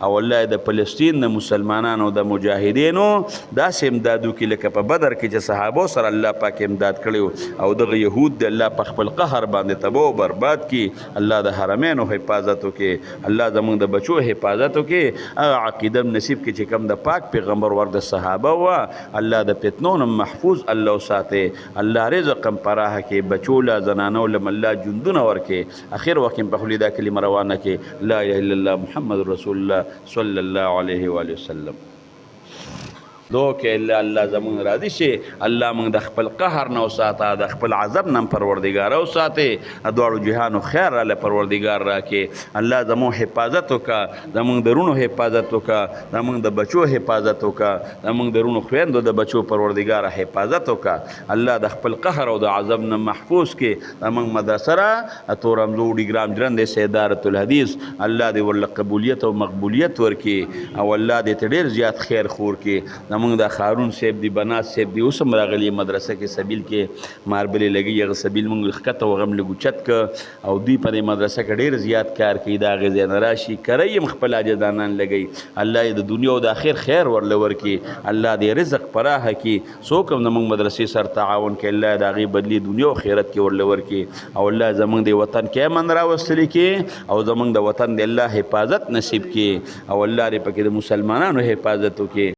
او الله د فلسطین د مسلمانانو د مجاهدینو داسې امداد وکړي لکه په بدر کې چې صحابو سره الله پاک امداد کړی او دغه یهود د الله په خپل قهر باندې تباه او برباد کړي. الله د حرمینو حفاظت وکړي، الله زموږ د بچو حفاظت وکړي. هغه عقیده نصیب کړي چې کوم د پاک پیغمبر ور د صحابه وه، الله د فتنو نه محفوظ الله وساتي. الله رزق هم پراخه کړي، بچو له زنانو له الله ژوندونه ورکړي. اخر وخت په خولې دا کلمه روانه کړي، لا اله الا الله محمد رسول الله صلی الله علیه و وسلم. دو کې الا الله زمون راضي شي، الله موږ د خپل قهر نه وساته، د خپل عذاب نه پروردګار وساتي. دواړو جهانو خیر الله پروردګار راکړي. الله زمون حفاظت وکړه، زمون درونو حفاظت وکړه، زمون د بچو حفاظت وکړه، زمون درونو خويندو د بچو پروردګار حفاظت وکړه. الله د خپل قهر او د عذاب نه محفوظ کړي. زمون مدرسه را تورمزو ډیګرام جرند سیدارت الحدیث الله دې ول قبولیت او مقبولیت ورکړي او الله دې ډېر زیات خیر خور کړي. زمونږ د خارون صاحب دی، بنات صاحب دی، اوس هم راغلي مدرسه کې سبیل کې ماربلې لګي، هغه سبیل مونږ ښکته وغم لږ اوچت که او دوی په دې مدرسه کې ډېر زیات کار کوي. د هغې ځای نه راشي کری هم خپل عاجزانان لګوي. الله یې د دنیا او د آخر خیر ورله ورکړي. الله دې رزق پراخه کړي. څوک هم زموږ مدرسې سره تعاون کوي، الله د هغې بدلې دنیا او آخرت کې ورله ورکړي. او الله زموږ د وطن کې امن راوستلی کړي او زموږ د وطن د الله حفاظت نصیب کړي او الله دې پکې د مسلمانانو حفاظت وکړي.